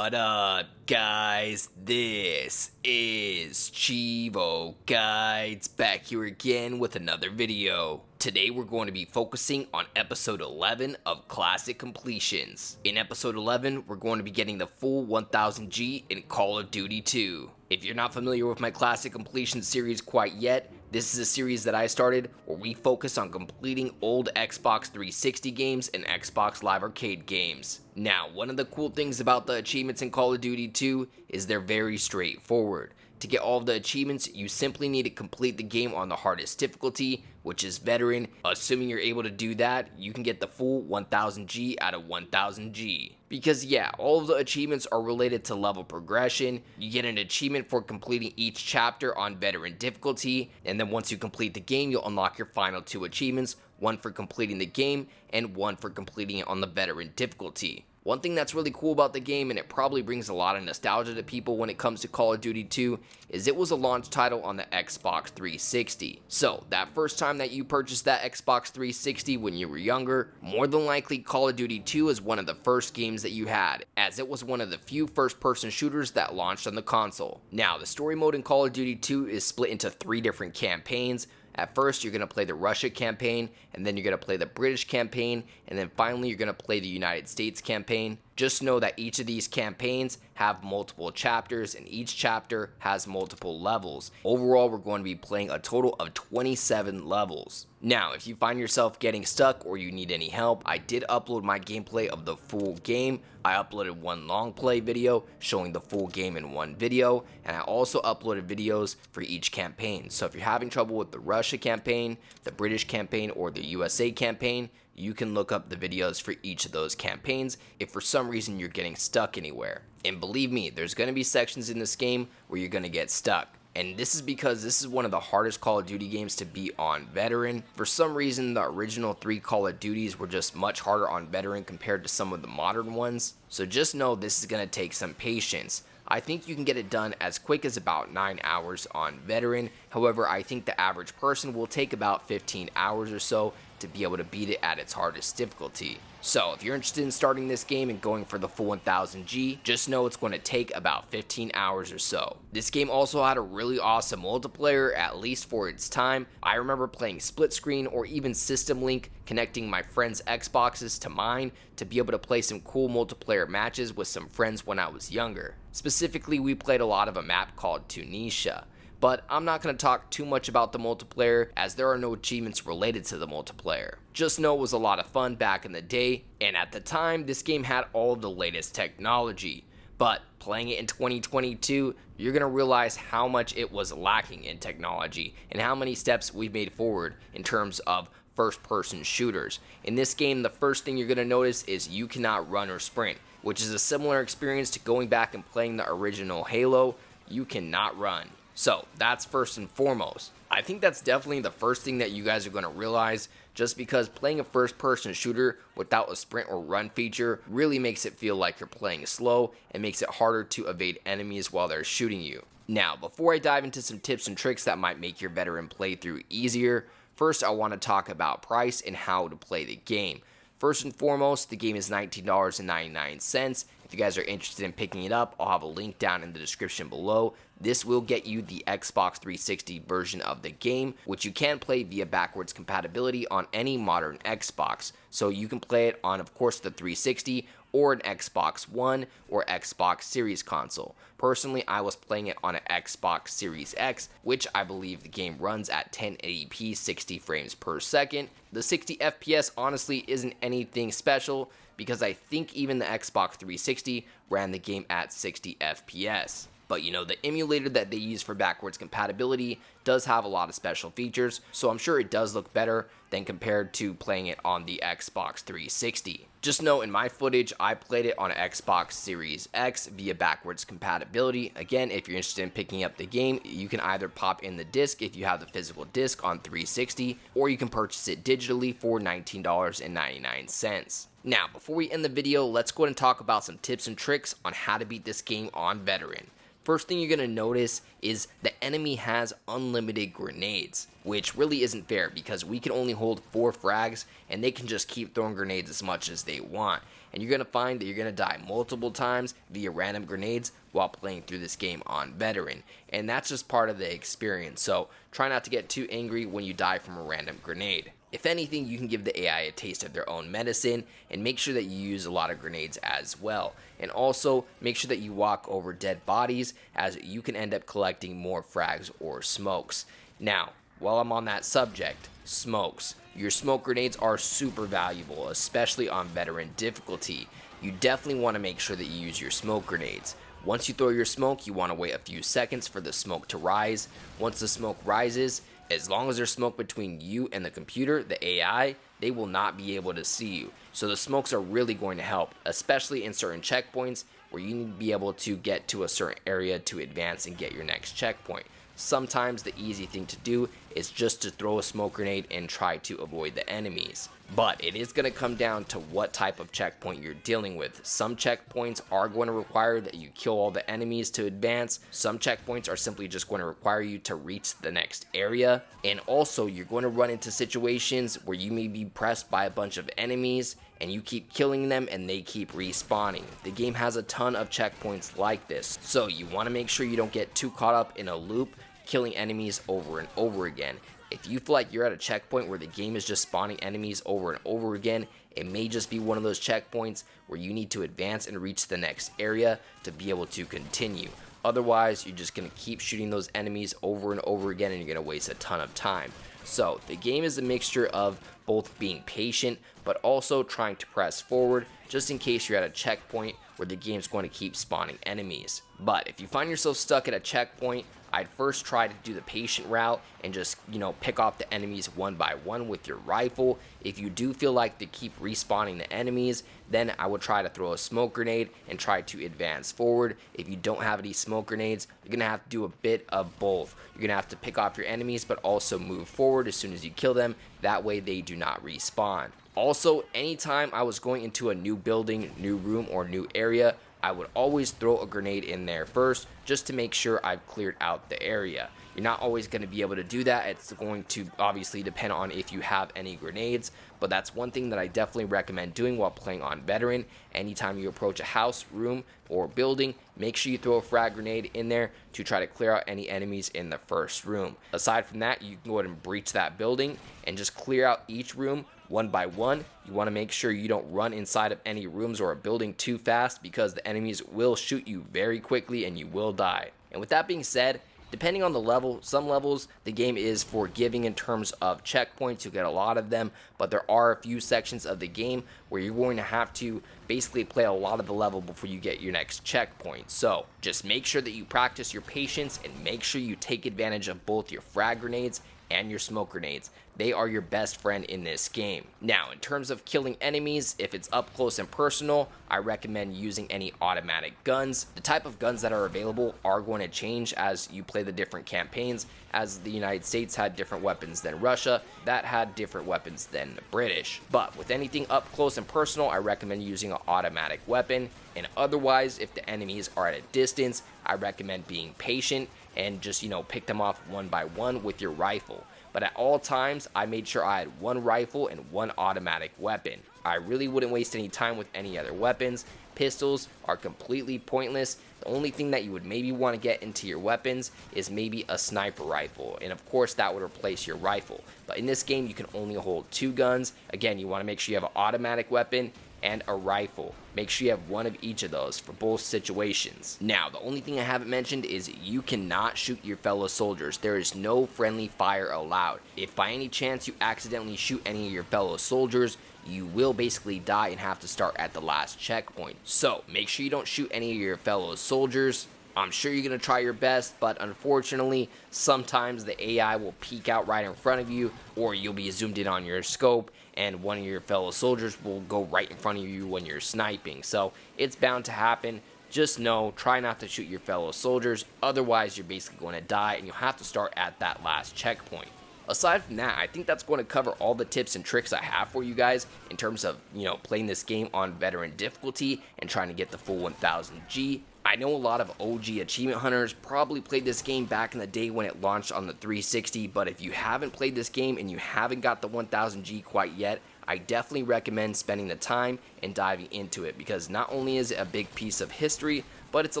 What up, guys? This is Cheevo Guides back here again with another video. Today we're going to be focusing on episode 11 of Classic Completions. In episode 11, we're going to be getting the full 1000G in Call of Duty 2. If you're not familiar with my Classic Completions series quite yet, this is a series that I started where we focus on completing old Xbox 360 games and Xbox Live Arcade games. Now, one of the cool things about the achievements in Call of Duty 2 is they're very straightforward. To get all of the achievements, you simply need to complete the game on the hardest difficulty, which is Veteran. Assuming you're able to do that, you can get the full 1000G out of 1000G. Because yeah, all of the achievements are related to level progression. You get an achievement for completing each chapter on Veteran difficulty, and then once you complete the game, you'll unlock your final two achievements, one for completing the game and one for completing it on the Veteran difficulty. One thing that's really cool about the game, and it probably brings a lot of nostalgia to people when it comes to Call of Duty 2, is it was a launch title on the Xbox 360. So, that first time that you purchased that Xbox 360 when you were younger, more than likely Call of Duty 2 is one of the first games that you had, as it was one of the few first-person shooters that launched on the console. Now, the story mode in Call of Duty 2 is split into 3 different campaigns. At first, you're going to play the Russia campaign, and then you're going to play the British campaign, and then finally you're going to play the United States campaign. Just know that each of these campaigns have multiple chapters, and each chapter has multiple levels. Overall, we're going to be playing a total of 27 levels. Now, if you find yourself getting stuck or you need any help, I did upload my gameplay of the full game. I uploaded one long play video showing the full game in one video, and I also uploaded videos for each campaign. So if you're having trouble with the Russia campaign, the British campaign, or the USA campaign, you can look up the videos for each of those campaigns if for some reason you're getting stuck anywhere. And believe me, there's going to be sections in this game where you're going to get stuck. And this is because this is one of the hardest Call of Duty games to beat on Veteran. For some reason, the original 3 Call of Duties were just much harder on Veteran compared to some of the modern ones. So just know this is going to take some patience. I think you can get it done as quick as about 9 hours on Veteran. However, I think the average person will take about 15 hours or so to be able to beat it at its hardest difficulty. So if you're interested in starting this game and going for the full 1000G, just know it's going to take about 15 hours or so. This game also had a really awesome multiplayer, at least for its time. I remember playing split screen or even system link, connecting my friends' Xboxes to mine to be able to play some cool multiplayer matches with some friends when I was younger. Specifically, we played a lot of a map called Tunisia. But I'm not going to talk too much about the multiplayer, as there are no achievements related to the multiplayer. Just know it was a lot of fun back in the day, and at the time, this game had all of the latest technology. But playing it in 2022, you're going to realize how much it was lacking in technology, and how many steps we've made forward in terms of first-person shooters. In this game, the first thing you're going to notice is you cannot run or sprint, which is a similar experience to going back and playing the original Halo. You cannot run. So that's first and foremost. I think that's definitely the first thing that you guys are going to realize, just because playing a first-person shooter without a sprint or run feature really makes it feel like you're playing slow and makes it harder to evade enemies while they're shooting you. Now, before I dive into some tips and tricks that might make your Veteran playthrough easier, first I want to talk about price and how to play the game. First and foremost, the game is $19.99. If you guys are interested in picking it up, I'll have a link down in the description below. This will get you the Xbox 360 version of the game, which you can play via backwards compatibility on any modern Xbox. So you can play it on, of course, the 360 or an Xbox One or Xbox Series console. Personally, I was playing it on an Xbox Series X, which I believe the game runs at 1080p 60 frames per second. The 60 FPS honestly isn't anything special, because I think even the Xbox 360 ran the game at 60 FPS. But you know, the emulator that they use for backwards compatibility does have a lot of special features, so I'm sure it does look better than compared to playing it on the Xbox 360. Just know in my footage, I played it on Xbox Series X via backwards compatibility. Again, if you're interested in picking up the game, you can either pop in the disc if you have the physical disc on 360, or you can purchase it digitally for $19.99. Now, before we end the video, let's go ahead and talk about some tips and tricks on how to beat this game on Veteran. First thing you're going to notice is the enemy has unlimited grenades, which really isn't fair because we can only hold 4 frags and they can just keep throwing grenades as much as they want. And you're going to find that you're going to die multiple times via random grenades while playing through this game on veteran. And that's just part of the experience, so try not to get too angry when you die from a random grenade. If anything, you can give the AI a taste of their own medicine and make sure that you use a lot of grenades as well. And also make sure that you walk over dead bodies, as you can end up collecting more frags or smokes. Now, while I'm on that subject, smokes. Your smoke grenades are super valuable, especially on veteran difficulty. You definitely want to make sure that you use your smoke grenades. Once you throw your smoke, you want to wait a few seconds for the smoke to rise. Once the smoke rises, as long as there's smoke between you and the computer, the AI, they will not be able to see you. So the smokes are really going to help, especially in certain checkpoints where you need to be able to get to a certain area to advance and get your next checkpoint. Sometimes the easy thing to do is just to throw a smoke grenade and try to avoid the enemies. But it is going to come down to what type of checkpoint you're dealing with. Some checkpoints are going to require that you kill all the enemies to advance. Some checkpoints are simply just going to require you to reach the next area. And also, you're going to run into situations where you may be pressed by a bunch of enemies and you keep killing them and they keep respawning. The game has a ton of checkpoints like this, so you want to make sure you don't get too caught up in a loop killing enemies over and over again. If you feel like you're at a checkpoint where the game is just spawning enemies over and over again, it may just be one of those checkpoints where you need to advance and reach the next area to be able to continue. Otherwise, you're just going to keep shooting those enemies over and over again and you're going to waste a ton of time. So the game is a mixture of both being patient but also trying to press forward just in case you're at a checkpoint where the game's going to keep spawning enemies. But if you find yourself stuck at a checkpoint, I'd first try to do the patient route and just, pick off the enemies one by one with your rifle. If you do feel like they keep respawning the enemies, then I would try to throw a smoke grenade and try to advance forward. If you don't have any smoke grenades, you're going to have to do a bit of both. You're going to have to pick off your enemies but also move forward as soon as you kill them. That way they do not respawn. Also, anytime I was going into a new building, new room, or new area, I would always throw a grenade in there first just to make sure I've cleared out the area. You're not always going to be able to do that. It's going to obviously depend on if you have any grenades, but that's one thing that I definitely recommend doing while playing on veteran. Anytime you approach a house, room, or building, make sure you throw a frag grenade in there to try to clear out any enemies in the first room. Aside from that, you can go ahead and breach that building and just clear out each room one by one. You want to make sure you don't run inside of any rooms or a building too fast because the enemies will shoot you very quickly and you will die. And with that being said, depending on the level, some levels the game is forgiving in terms of checkpoints. You get a lot of them, but there are a few sections of the game where you're going to have to basically play a lot of the level before you get your next checkpoint. So just make sure that you practice your patience and make sure you take advantage of both your frag grenades and your smoke grenades. They are your best friend in this game. Now, in terms of killing enemies, if it's up close and personal, I recommend using any automatic guns. The type of guns that are available are going to change as you play the different campaigns, as the United States had different weapons than Russia, that had different weapons than the British. But with anything up close and personal, I recommend using an automatic weapon. And otherwise, if the enemies are at a distance, I recommend being patient and just, pick them off one by one with your rifle. But at all times, I made sure I had one rifle and one automatic weapon. I really wouldn't waste any time with any other weapons. Pistols are completely pointless. The only thing that you would maybe want to get into your weapons is maybe a sniper rifle. And of course, that would replace your rifle. But in this game, you can only hold 2 guns. Again, you want to make sure you have an automatic weapon and a rifle. Make sure you have one of each of those for both situations. Now, the only thing I haven't mentioned is you cannot shoot your fellow soldiers. There is no friendly fire allowed. If by any chance you accidentally shoot any of your fellow soldiers, you will basically die and have to start at the last checkpoint. So make sure you don't shoot any of your fellow soldiers. I'm sure you're going to try your best, but unfortunately, sometimes the AI will peek out right in front of you, or you'll be zoomed in on your scope, and one of your fellow soldiers will go right in front of you when you're sniping. So it's bound to happen. Just know, try not to shoot your fellow soldiers, otherwise you're basically going to die, and you'll have to start at that last checkpoint. Aside from that, I think that's going to cover all the tips and tricks I have for you guys in terms of, playing this game on veteran difficulty and trying to get the full 1000G. I know a lot of OG achievement hunters probably played this game back in the day when it launched on the 360, but if you haven't played this game and you haven't got the 1000G quite yet, I definitely recommend spending the time and diving into it, because not only is it a big piece of history, but it's a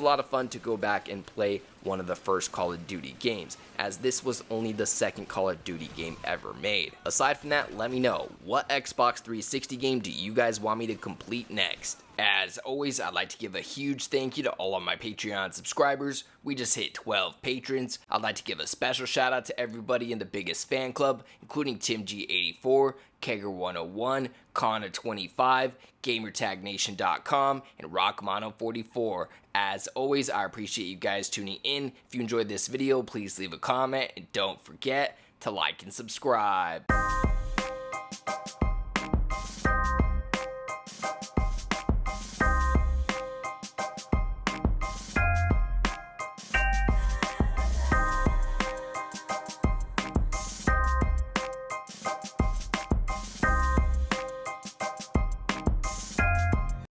lot of fun to go back and play one of the first Call of Duty games, as this was only the second Call of Duty game ever made. Aside from that, let me know, what Xbox 360 game do you guys want me to complete next? As always, I'd like to give a huge thank you to all of my Patreon subscribers. We just hit 12 patrons. I'd like to give a special shout out to everybody in the biggest fan club, including TimG84, Kegger101, Connor25, GamerTagNation.com, and RockMono44. As always, I appreciate you guys tuning in. If you enjoyed this video, please leave a comment, and don't forget to like and subscribe.